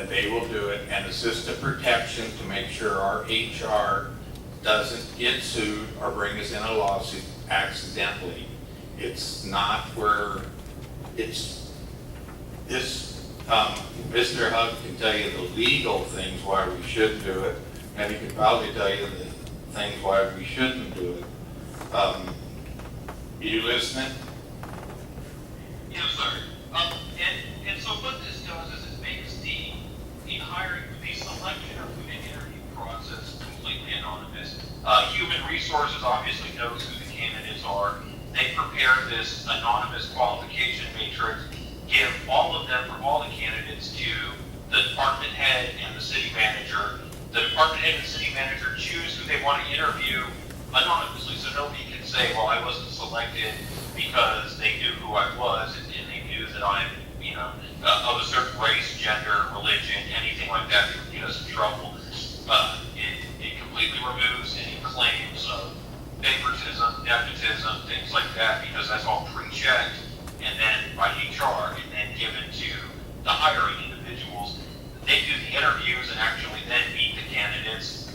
then they will do it, and it's just a protection to make sure our HR doesn't get sued or bring us in a lawsuit accidentally. It's not where it's this. Mr. Hug can tell you the legal things why we should do it, and he could probably tell you the things why we shouldn't do it. You listening? Yes, sir. And so what this does is it makes the hiring, the selection or the interview process completely anonymous. Human Resources obviously knows who the candidates are. They prepare this anonymous qualification matrix, give all of them for all the candidates to the department head and the city manager. The department head and the city manager choose who they want to interview anonymously, so nobody can say, well, I wasn't selected because they knew who I was and they knew that I'm, of a certain race, gender, religion, anything like that that would get us in trouble. It completely removes any claims of favoritism, nepotism, things like that, because that's all pre-checked and then by HR and then given to the hiring individuals. They do the interviews and actually then meet the candidates,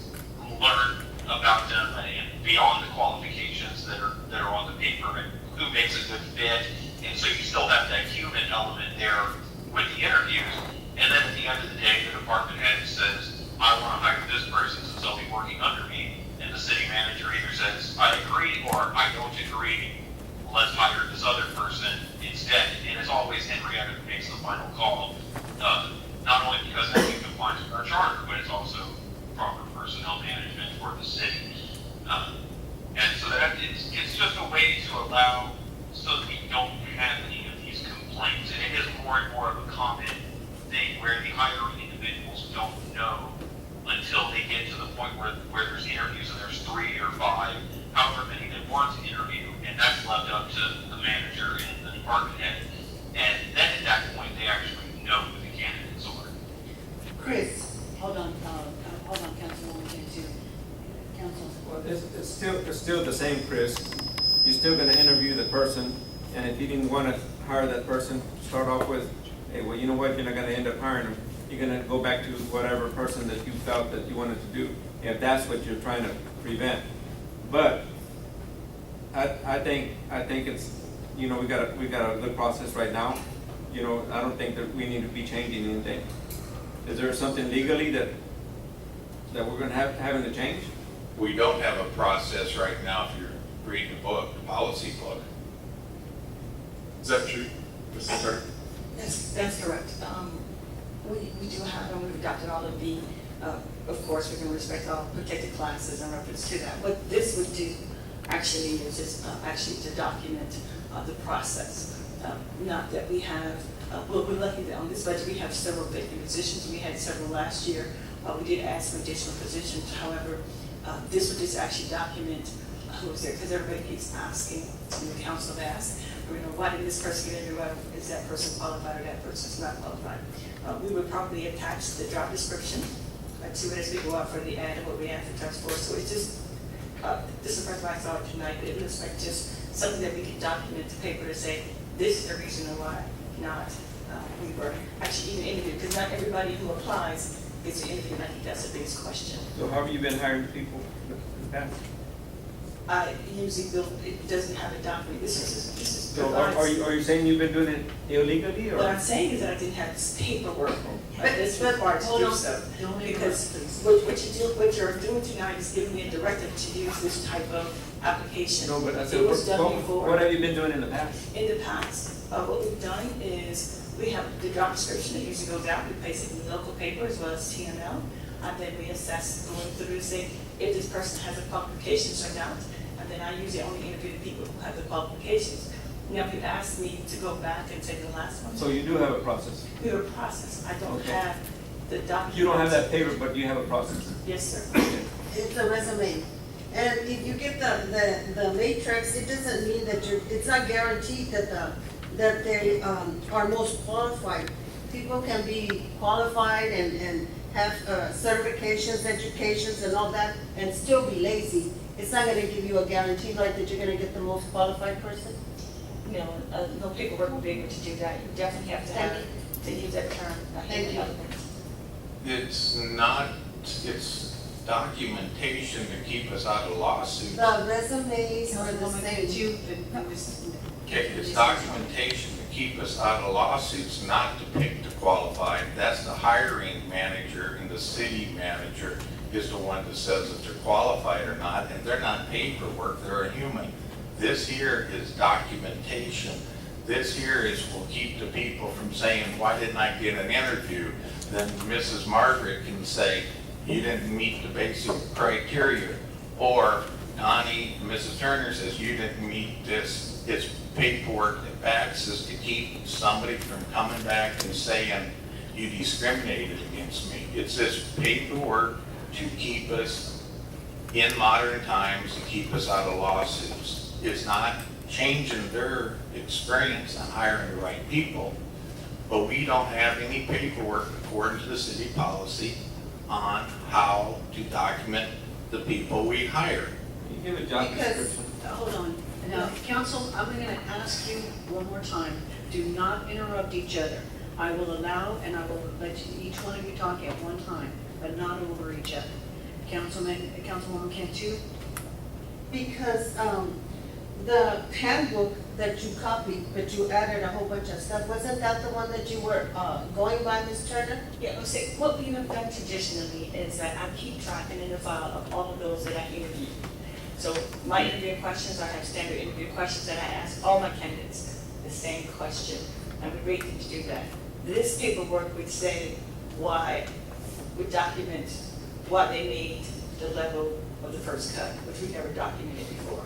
learn about them and beyond the qualifications that are on the paper and who makes a good fit. And so you still have that human element there with the interviews. And then at the end of the day, the department head says, I want to hire this person since they'll be working under me. And the city manager either says, I agree, or I don't agree. Let's hire this other person instead. And it's always Henrietta who makes the final call. Not only because it's in compliance with our charter, but it's also proper personnel management for the city. And so that it's just a way to allow so that we don't have any of these complaints. And it is more and more of a common thing where the hiring individuals don't know until they get to the point where there's interviews and there's 3 or 5, however many they want to interview, and that's left up to the manager and the department head. And then at that point, they actually know who the candidates are. Chris, hold on, Councilwoman Cantu. Council. Well, it's still the same, Chris. You're still gonna interview the person, and if you didn't wanna hire that person, start off with, hey, well, you know what, you're not gonna end up hiring them. You're gonna go back to whatever person that you felt that you wanted to do, if that's what you're trying to prevent. But I think it's, we got a good process right now. I don't think that we need to be changing anything. Is there something legally that we're gonna having to change? We don't have a process right now if you're reading the book, the policy book. Is that true, Mr. Attorney? That's correct. We do have, and we've adopted all of the, of course, we're going to respect all protected classes in reference to that. What this would do actually is just actually to document the process. Not that we have, well, we're lucky that on this budget we have several vacant positions. We had several last year. We did add some additional positions. However, this would just actually document who's there, because everybody keeps asking, the council asks, why did this person get into it? Is that person qualified or that person's not qualified? We would probably attach the job description to it as we go out for the ad and what we advertise for. So it's just, this is the first time I saw it tonight, but it looks like just something that we can document to paper to say, this is the reason why not we were actually even interviewed, because not everybody who applies gets an interview, and I think that's the biggest question. So how have you been hiring people in the past? I usually build, it doesn't have a document. This is So are you saying you've been doing it illegally, or? What I'm saying is that I didn't have this paperwork. But It's required to hold do on. so. Don't Because what you're doing tonight is giving me a directive to use this type of application. No, but I said, It was done before. what have you been doing in the past? In the past, what we've done is we have the job description that usually goes out. We place it in the local paper as well as TML. And then we assess going through and say if this person has the qualifications or not. And then I usually only interview the people who have the qualifications. Now, if you ask me to go back and take the last one. So you do have a process? We have a process. I don't Okay. have the document. You don't have that paper, but you have a process? Yes, sir. It's a resume. And if you get the matrix, it doesn't mean that it's not guaranteed that they are most qualified. People can be qualified and have certifications, educations and all that, and still be lazy. It's not gonna give you a guarantee like that you're gonna get the most qualified person. No, no paperwork will be able to do that. You definitely have to have, to use that term. Thank you. It's not, it's documentation to keep us out of lawsuits. The resumes are the Councilwoman, same. could you, Okay, it's documentation to keep us out of lawsuits, not to pick the qualified. That's the hiring manager, and the city manager is the one that says if they're qualified or not, and they're not paperwork, they're a human. This here is documentation. This here will keep the people from saying, why didn't I get an interview? Then Mrs. Margaret can say, you didn't meet the basic criteria. Or Connie, Mrs. Turner says, you didn't meet this. It's paperwork that backs us to keep somebody from coming back and saying, you discriminated against me. It's this paperwork to keep us in modern times, to keep us out of lawsuits. It's not changing their experience on hiring the right people, but we don't have any paperwork according to the city policy on how to document the people we hire. You give a job Because- description. Hold on. Now, council, I'm gonna ask you one more time, do not interrupt each other. I will allow, and I will let each one of you talk at one time, but not over each other. Councilwoman Cantu? Because, the handbook that you copied, but you added a whole bunch of stuff, wasn't that the one that you were, going by, Ms. Turner? yeah, I'll say, what we have done traditionally is that I keep track in the file of all of those that I interviewed. So my interview questions, I have standard interview questions that I ask all my candidates, the same question. I'm grateful to do that. This paperwork would say why, would document why they made the level of the first cut, which we never documented before.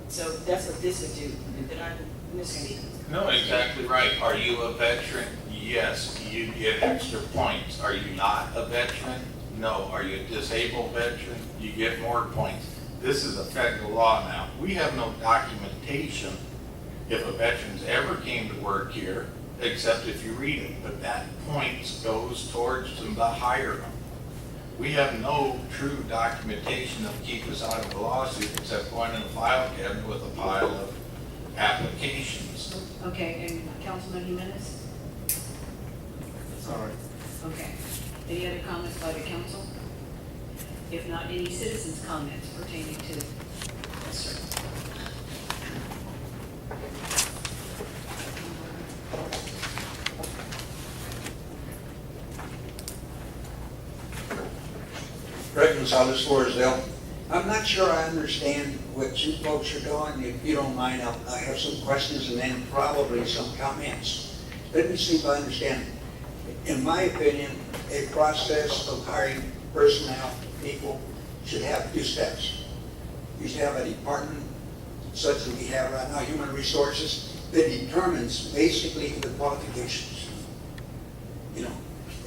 So that's what this would do. Did I misspeak? No, exactly right. Are you a veteran? Yes, you get extra points. Are you not a veteran? No. Are you a disabled veteran? You get more points. This is a federal law now. We have no documentation if a veteran's ever came to work here, except if you read it, but that points goes towards the hire them. We have no true documentation that will keep us out of a lawsuit except going in a file cabinet with a pile of applications. Okay, and Councilman Jimenez? Sorry. Okay. Any other comments by the council? If not, any citizens' comments pertaining to, yes, sir. Greg Gonzalez, Floresville. I'm not sure I understand what you folks are doing. If you don't mind, I have some questions and then probably some comments. Let me see if I understand. In my opinion, a process of hiring personnel, people, should have two steps. You should have a department such as we have right now, human resources, that determines basically the qualifications. You know,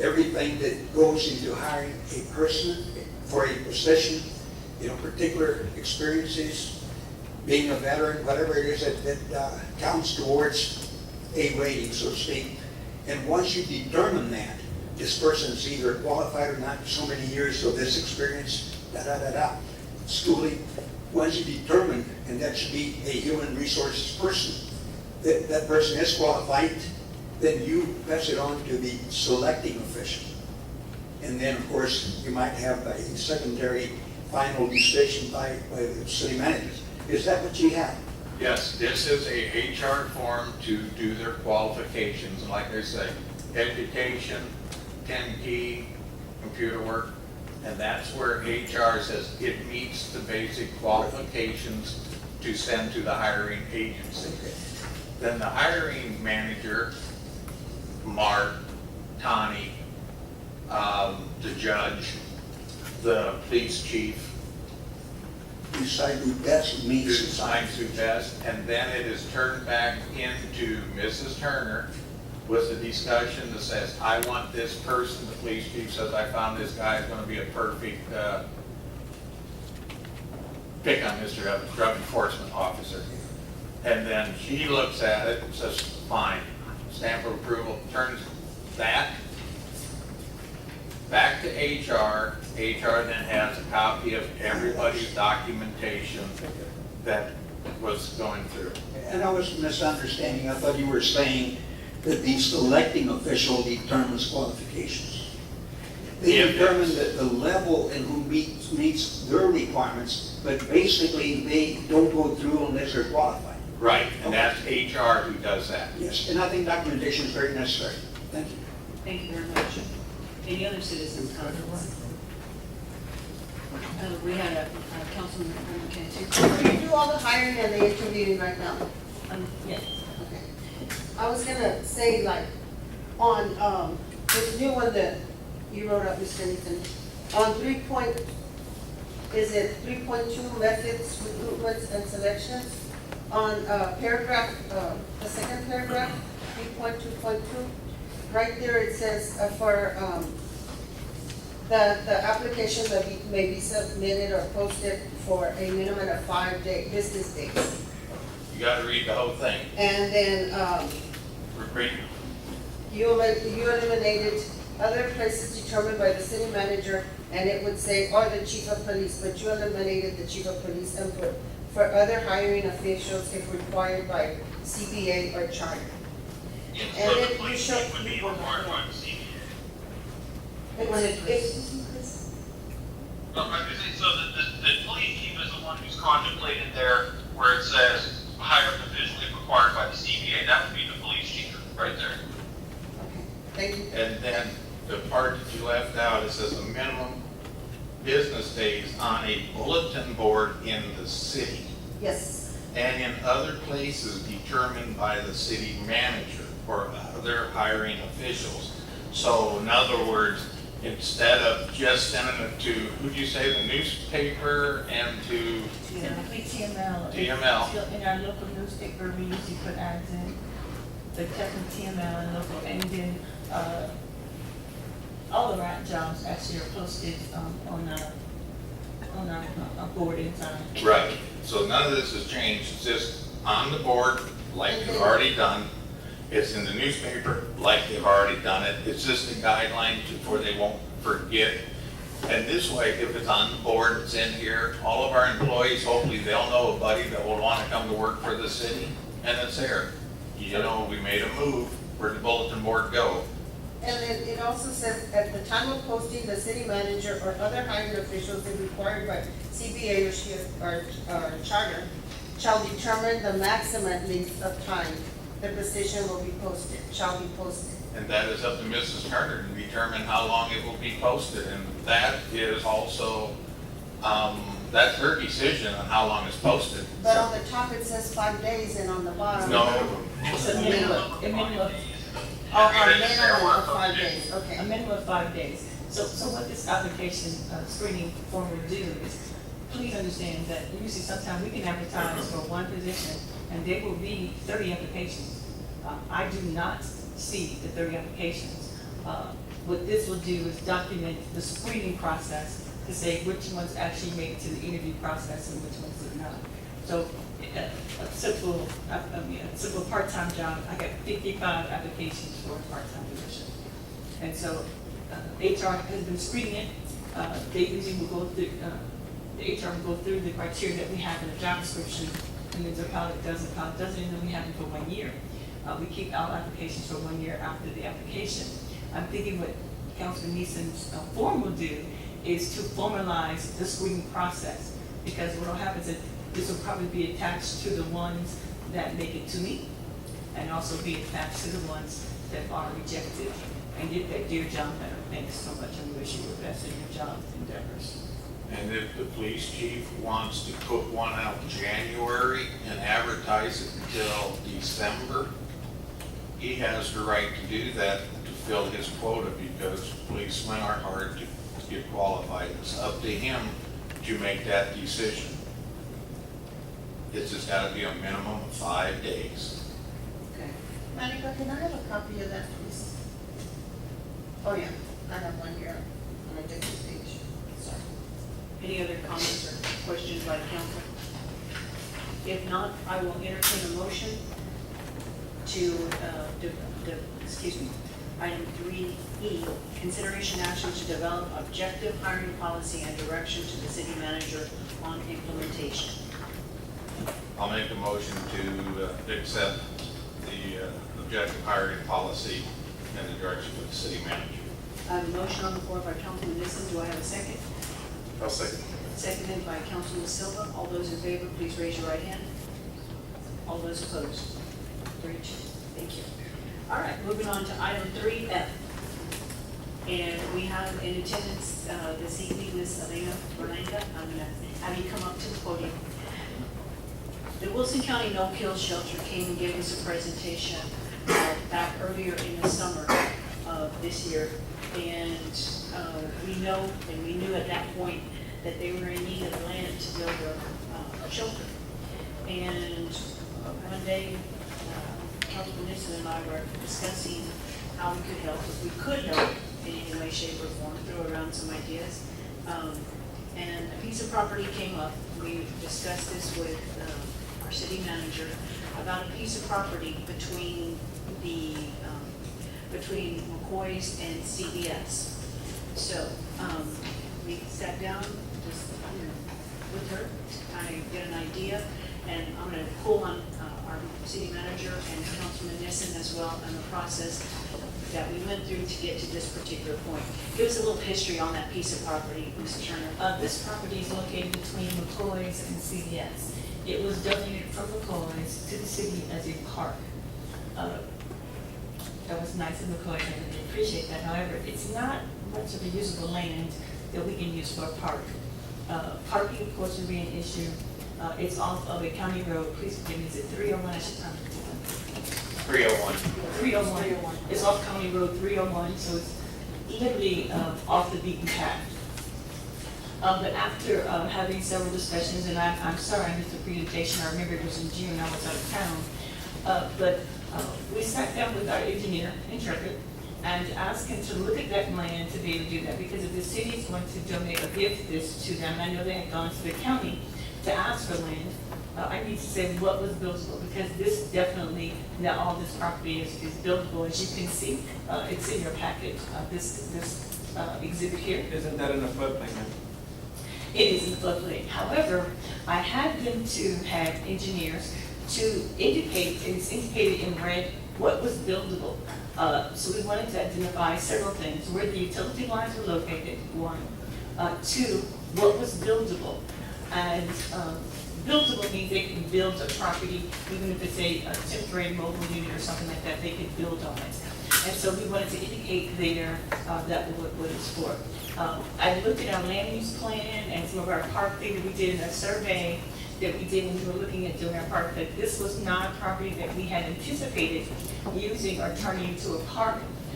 everything that goes into hiring a person for a position, you know, particular experiences, being a veteran, whatever it is that counts towards a rating, so to speak. And once you determine that, this person's either qualified or not, so many years of this experience, schooling, once you determine, and that should be a human resources person, that person is qualified, then you pass it on to the selecting official. And then, of course, you might have a secondary final decision by the city managers. Is that what you have? Yes, this is a HR form to do their qualifications, and like I say, education, 10 key, computer work, and that's where HR says it meets the basic qualifications to send to the hiring agency. Then the hiring manager, Mark, Tani, the judge, the police chief, Decide who best who meets the decides who best, and then it is turned back into Mrs. Turner with a discussion that says, I want this person, the police chief says, I found this guy is gonna be a perfect, pick on Mr. Evans, drug enforcement officer. And then she looks at it and says, fine, stamp of approval, turns that back to HR. HR then has a copy of everybody's documentation that was going through. And I was misunderstanding. I thought you were saying that the selecting official determines qualifications. They If determine it's- the level and who meets their requirements, but basically they don't go through unless they're qualified. Right, and that's HR who does that. Yes, and I think documentation is very necessary. Thank you. Thank you very much. Any other citizens' comments? We had a Councilman McKenzie. Do you do all the hiring and the interviewing right now? Yes. Okay. I was gonna say like, on, this new one that you wrote up, Mr. Nathan, on 3.2 methods, recruitments and selections, on, paragraph, the second paragraph, 3.2.2, right there it says, for, the application may be submitted or posted for a minimum of 5 business days. You gotta read the whole thing. And then, Read. you eliminated other places determined by the city manager, and it would say, or the chief of police, but you eliminated the chief of police and put for other hiring officials if required by CBA or charter. Yeah, And so if the you police show chief would be people- required by the CBA. No, I was gonna say, so the police chief is the one who's contemplated there, where it says hired officially required by the CBA, that would be the police chief, right there. Okay, thank you. And then the part that you left out, it says a minimum business days on a bulletin board in the city Yes, and in other places determined by the city manager or other hiring officials. So in other words, instead of just sending it to, who'd you say, the newspaper and to, Typically TML. TML. In our local newspaper, we usually put ads in, the technically TML and local, and then, all of our jobs actually are posted, on our board inside. right. So none of this has changed, it's just on the board like you've already done. It's in the newspaper like they've already done it. It's just a guideline for they won't forget. And this way, if it's on the board, it's in here, all of our employees, hopefully they'll know a buddy that will want to come to work for the city, and it's there. You know, we made a move, where'd the bulletin board go? and then it also says, at the time of posting, the city manager or other hiring officials if required by CBA or charter shall determine the maximum length of time the position will be posted, shall be posted. And that is up to Mrs. Turner to determine how long it will be posted, and that is also, that's her decision on how long it's posted. But on the top, it says 5 days, and on the bottom. No, It's a minimum, a minimum, Oh, a minimum of 5 days, a okay. minimum of 5 days. So what this application screening form will do is, please understand that usually sometimes we can advertise for one position and there will be 30 applications. I do not see the 30 applications. What this will do is document the screening process to say which ones actually make it to the interview process and which ones did not. So a simple part-time job, I got 55 applications for a part-time position. And so HR has been screening it. They usually will go through, the HR will go through the criteria that we have in the job description, and then the pilot does, and then we have it for 1 year. We keep our applications for 1 year after the application. I'm thinking what Councilman Neeson's form will do is to formalize the screening process, because what will happen is that this will probably be attached to the ones that make it to me, and also be attached to the ones that are rejected, and get that dear John letter. Thanks so much, and wish you the best in your job endeavors. and if the police chief wants to put one out January and advertise it until December, he has the right to do that to fill his quota, because policemen are hard to get qualified. It's up to him to make that decision. It's just gotta be a minimum of 5 days. Okay. Monica, can I have a copy of that, please? Oh, yeah, I have one here on a different page. Sorry. Any other comments or questions by council? If not, I will entertain a motion to, item 3E, consideration action to develop objective hiring policy and direction to the city manager on implementation. I'll make a motion to accept the objective hiring policy and the direction of the city manager. have a motion on the floor by Councilman Nissen. Do I have a second? I'll second. Seconded by Councilman Silva. All those in favor, please raise your right hand. All those opposed? For each. Thank you. All right, moving on to item 3F. And we have in attendance this evening, Ms. Elena Berlanga. I'm going to have you come up to the podium. The Wilson County No-Kill Shelter came and gave us a presentation back earlier in the summer of this year. And we know, and we knew at that point, that they were in need of land to build a shelter. And one day, Councilman Nissen and I were discussing how we could help, if we could help in any way, shape, or form, throw around some ideas. And a piece of property came up. We discussed this with our city manager about a piece of property between between McCoy's and CBS. So we sat down just with her, kind of get an idea, and I'm going to pull on our city manager and Councilman Nissen as well in the process that we went through to get to this particular point. Give us a little history on that piece of property, Mr. Turner. This property is located between McCoy's and CVS. It was donated from McCoy's to the city as a park. That was nice of McCoy's, and I appreciate that. However, it's not much of a usable land that we can use for a park. Parking, of course, would be an issue. It's off of a county road. Please forgive me, is it 301? I should probably do that. 301. 301. It's off County Road 301, so it's literally off the beaten path. But after having several discussions, and I'm sorry I missed the presentation, I remember it was in June, I was out of town. But we sat down with our engineer, Intrepid, and asked him to look at that land to be able to do that, because if the city is going to donate or give this to them, I know they had gone to the county to ask for land, I need to say what was buildable, because this definitely, not all this property is buildable. As you can see, it's in your packet, this exhibit here. Isn't that in the floodplain, ma'am? It is in the floodplain. However, I had them to have engineers to indicate, and it's indicated in red, what was buildable. So we wanted to identify several things: where the utility lines were located, one. Two, what was buildable. And buildable means they can build a property, even if it's a temporary mobile unit or something like that, they could build on it. And so we wanted to indicate there that what it's for. I looked at our land use plan and some of our park thing that we did in a survey that we did when we were looking at doing our park, that this was not a property that we had anticipated using or turning into a park.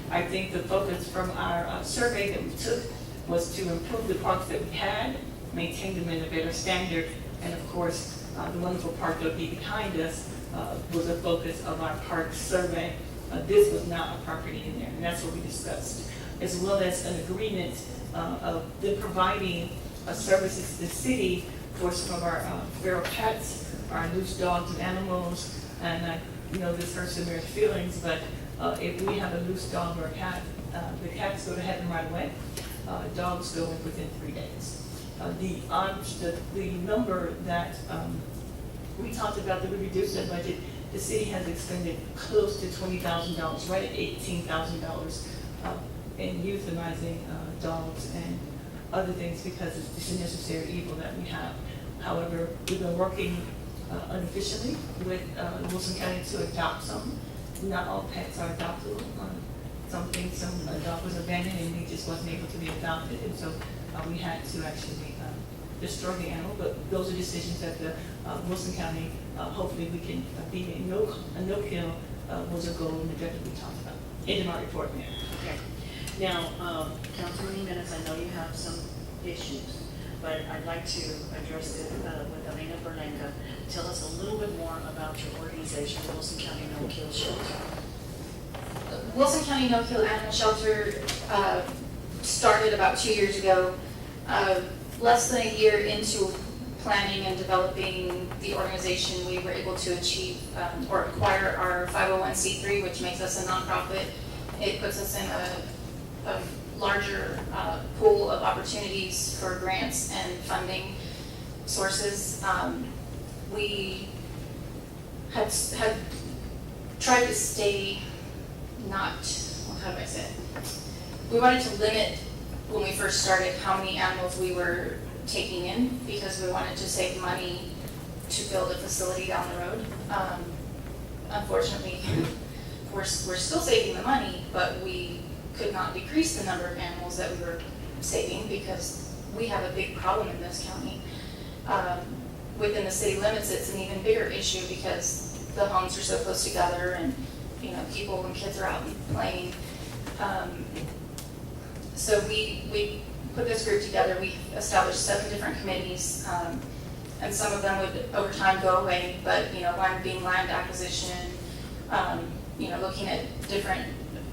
I think the focus from our survey that we took was to improve the parks that we had, maintain them in a better standard, and of course, the wonderful park that would be behind us was a focus of our park survey. This was not a property in there, and that's what we discussed, as well as an agreement of them providing services to the city for some of our feral cats, our loose dogs and animals. And I know this hurts some of your feelings, but if we have a loose dog or a cat, the cats go to heaven right away. Dogs go in within 3 days. The number that we talked about that we reduced that budget, the city has expended close to $20,000, right at $18,000 in euthanizing dogs and other things, because it's a necessary evil that we have. However, we've been working unofficially with Wilson County to adopt some. Not all pets are adoptable. Some dog was abandoned and he just wasn't able to be adopted, and so we had to actually destroy the animal. But those are decisions that the Wilson County, hopefully we can be a no-kill was a goal and the objective we talked about. End of my report, Mayor. Okay. Now, Councilman Jimenez, I know you have some issues, but I'd like to address it with Elena Berlanga. Tell us a little bit more about your organization, the Wilson County No-Kill Shelter. Wilson County No-Kill Animal Shelter started about 2 years ago. Less than a year into planning and developing the organization, we were able to achieve or acquire our 501c3, which makes us a nonprofit. It puts us in a larger pool of opportunities for grants and funding sources. We had tried to stay not, how do I say it? we wanted to limit, when we first started, how many animals we were taking in, because we wanted to save money to build a facility down the road. Unfortunately, we're still saving the money, but we could not decrease the number of animals that we were saving because we have a big problem in this county. Within the city limits, it's an even bigger issue because the homes are so close together and, you know, people and kids are out and playing. So we put this group together. We established 7 different committees, and some of them would over time go away, but, you know, one being land acquisition, you know, looking at different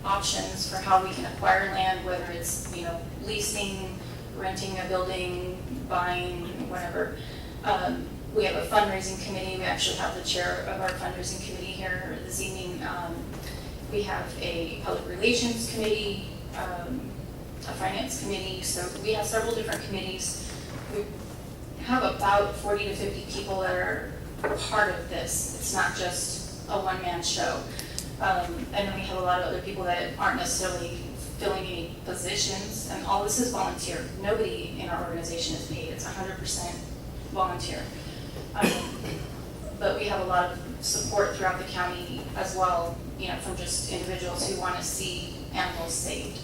options for how we can acquire land, whether it's, you know, leasing, renting a building, buying, whatever. We have a fundraising committee. We actually have the chair of our fundraising committee here this evening. We have a public relations committee, a finance committee, so we have several different committees. We have about 40 to 50 people that are part of this. It's not just a one-man show. And then we have a lot of other people that aren't necessarily filling any positions, and all this is volunteer. Nobody in our organization is paid. It's 100% volunteer. But we have a lot of support throughout the county as well, you know, from just individuals who want to see animals saved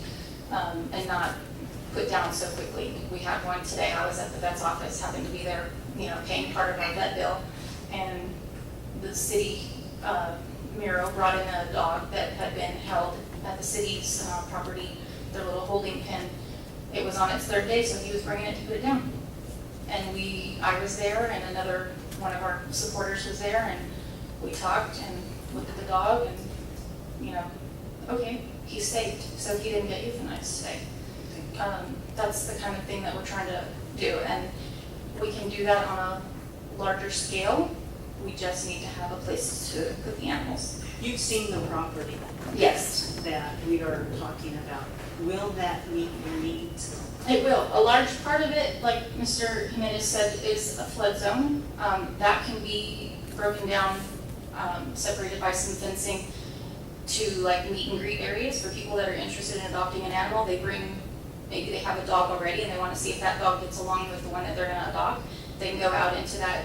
and not put down so quickly. We had one today. I was at the vet's office, happened to be there, you know, paying part of our vet bill, and the city Miro brought in a dog that had been held at the city's property, their little holding pen. It was on its 3rd day, so he was bringing it to put it down. And I was there, and another one of our supporters was there, and we talked and looked at the dog, and, you know, okay, he's saved, so he didn't get euthanized today. That's the kind of thing that we're trying to do, and we can do that on a larger scale. We just need to have a place to put the animals. You've seen the property. Yes. That we are talking about. Will that meet your needs? It will. A large part of it, like Mr. Jimenez said, is a flood zone. That can be broken down, separated by some fencing to like meet and greet areas for people that are interested in adopting an animal. Maybe they have a dog already and they want to see if that dog gets along with the one that they're going to adopt. They can go out into that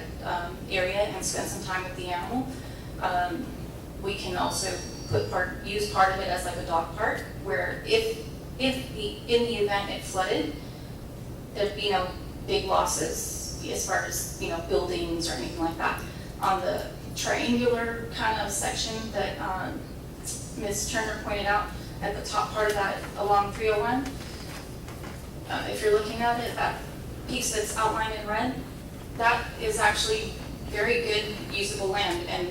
area and spend some time with the animal. We can also use part of it as like a dog park, where in the event it flooded, there'd be no big losses as far as, you know, buildings or anything like that. On the triangular kind of section that Ms. Turner pointed out at the top part of that along 301, if you're looking at it, that piece that's outlined in red, that is actually very good usable land. And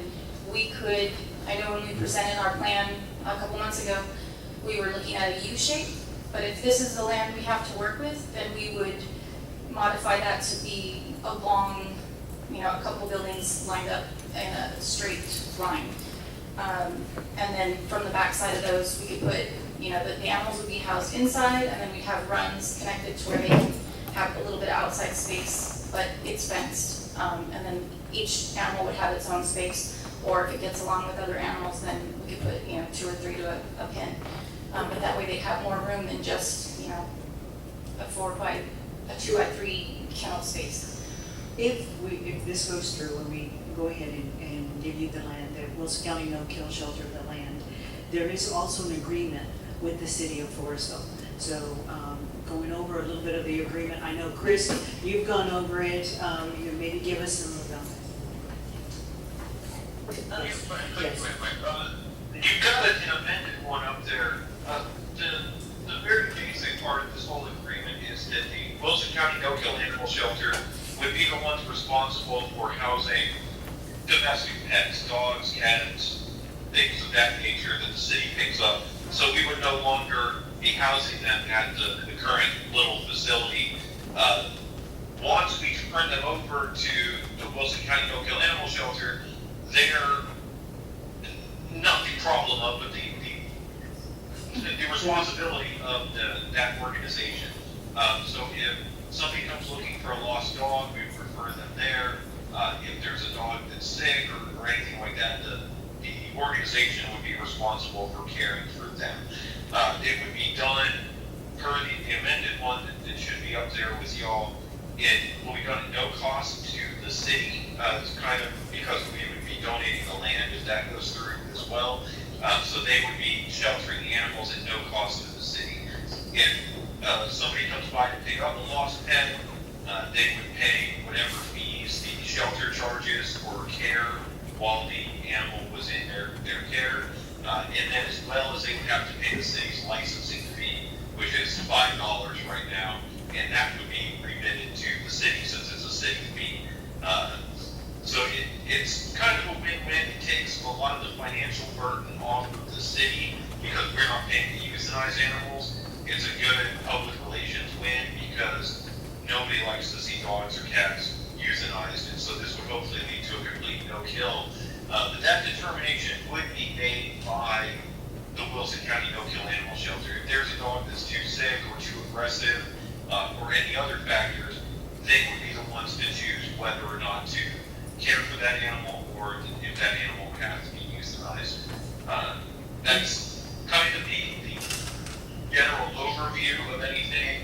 we could, I know when we presented our plan a couple months ago, we were looking at a U shape, but if this is the land we have to work with, then we would modify that to be a long, you know, a couple buildings lined up in a straight line. And then from the back side of those, we could put, you know, the animals would be housed inside, and then we'd have runs connected to where they can have a little bit of outside space, but it's fenced. And then each animal would have its own space, or if it gets along with other animals, then we could put, you know, 2 or 3 to a pen. But that way they have more room than just, you know, a 2 by 3 kennel space. If this goes through and we go ahead and give you the land, the Wilson County No-Kill Shelter, the land, there is also an agreement with the city of Floresville. So going over a little bit of the agreement, I know Chris, you've gone over it, you maybe give us some of them. Yes. You've got an amended one up there. The very basic part of this whole agreement is that the Wilson County No-Kill Animal Shelter would be the ones responsible for housing domestic pets, dogs, cats, things of that nature that the city picks up. So we would no longer be housing them at the current little facility. Once we turn them over to the Wilson County No-Kill Animal Shelter, they're not the problem of, but the responsibility of that organization. So if somebody comes looking for a lost dog, we refer them there. If there's a dog that's sick or anything like that, the organization would be responsible for caring for them. It would be done per the amended one that should be up there with y'all, it will be done at no cost to the city, it's kind of because we would be donating the land if that goes through as well. So they would be sheltering the animals at no cost to the city. If somebody comes by to pick up a lost pet, they would pay whatever fees the shelter charges for care while the animal was in their care. And then as well as they would have to pay the city's licensing fee, which is $5 right now, and that would be remitted to the city since it's a city fee. So it's kind of a win-win. It takes a lot of the financial burden off of the city because we're not paying to euthanize animals. It's a good public relations win because nobody likes to see dogs or cats euthanized, and so this would hopefully lead to a complete no-kill. But that determination would be made by the Wilson County No-Kill Animal Shelter. If there's a dog that's too sick or too aggressive, or any other factors, they would be the ones to choose whether or not to care for that animal or if that animal has to be euthanized. That's kind of the general overview of anything.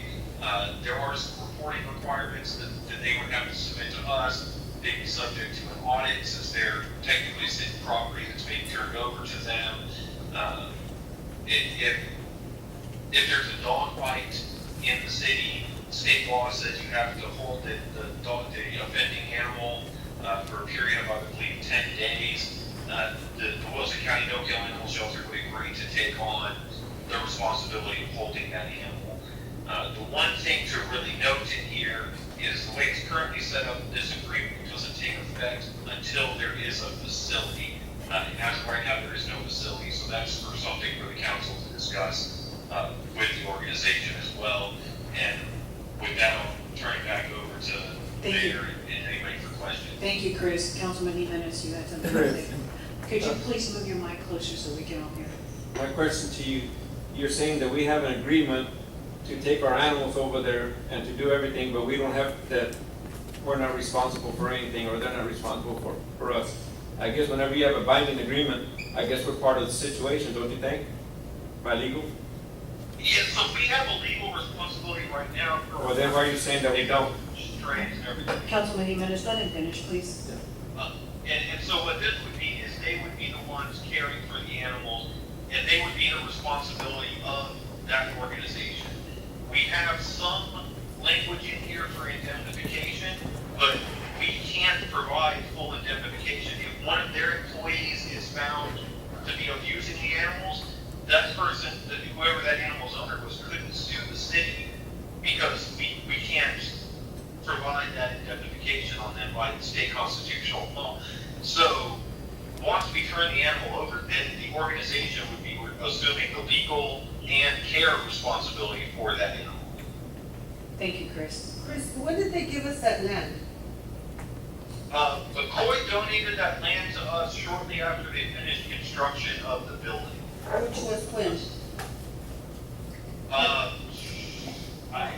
There are some reporting requirements that they would have to submit to us. They'd be subject to an audit since they're technically city property that's being turned over to them. If there's a dog bite in the city, state law says you have to hold the offending animal for a period of, I believe, 10 days. The Wilson County No-Kill Animal Shelter would agree to take on the responsibility of holding that animal. The one thing to really note in here is the way it's currently set up, this agreement doesn't take effect until there is a facility. And as of right now, there is no facility, so that's for something for the council to discuss with the organization as well. And with that, I'll turn it back over to the Thank you. mayor and anybody for questions. Thank you, Chris. Councilman Jimenez, you had something to say. Could you please move your mic closer so we can all hear? My question to you, you're saying that we have an agreement to take our animals over there and to do everything, but we don't have that, we're not responsible for anything, or they're not responsible for us. I guess whenever you have a binding agreement, I guess we're part of the situation, don't you think? By legal? Yeah, so we have a legal responsibility right now for. Well, then why are you saying that we don't? Strains and everything. Councilman Jimenez, let him finish, please. And so what this would be is they would be the ones caring for the animals, and they would be the responsibility of that organization. We have some language in here for indemnification, but we can't provide full indemnification. If one of their employees is found to be abusing the animals, that person, whoever that animal's owner was, couldn't sue the city because we can't provide that indemnification on them by the state constitutional law. So once we turn the animal over, then the organization would be assuming the legal and care responsibility for that animal. Thank you, Chris. Chris, when did they give us that land? McCoy donated that land to us shortly after they finished construction of the building. Which was when? I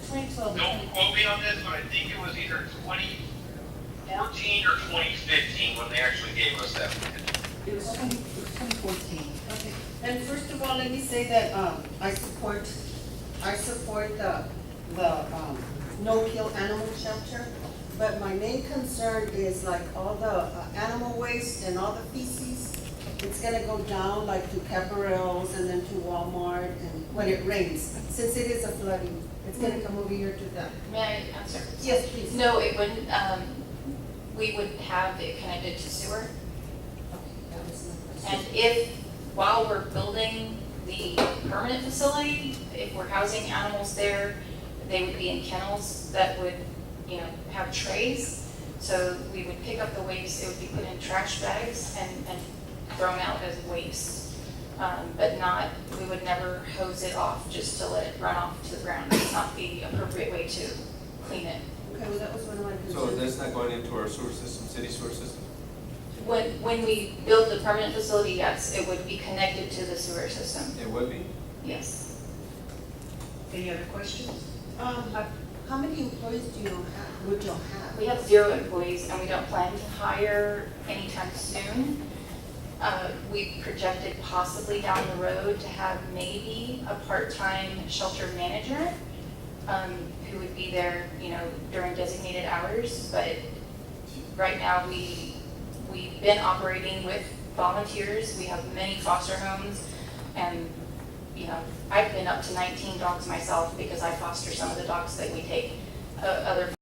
2012. don't quote me on this, but I think it was either 2014 or 2015 when they actually gave us that land. It was 2014. Okay. And first of all, let me say that, I support the no-kill animal shelter. But my main concern is like all the animal waste and all the feces. It's gonna go down like to Caparel's and then to Walmart and when it rains. Since it is a flooding, it's gonna come over here to them. May I answer? Yes, please. No, it wouldn't, we would have it connected to sewer. Okay, that was my question. And if, while we're building the permanent facility, if we're housing animals there, they would be in kennels that would, have trays. So we would pick up the waste, it would be put in trash bags and thrown out as waste. But not, we would never hose it off just to let it run off to the ground. It's not the appropriate way to clean it. Okay, well, that was one of my So concerns. that's not going into our sewer system, city sewer system? When we build the permanent facility, yes, it would be connected to the sewer system, It would be? yes. Any other questions? How many employees would you have? We have 0 employees and we don't plan to hire anytime soon. We projected possibly down the road to have maybe a part-time shelter manager, who would be there, you know, during designated hours, but right now we've been operating with volunteers. We have many foster homes, and, you know, I've been up to 19 dogs myself because I foster some of the dogs that we take. Other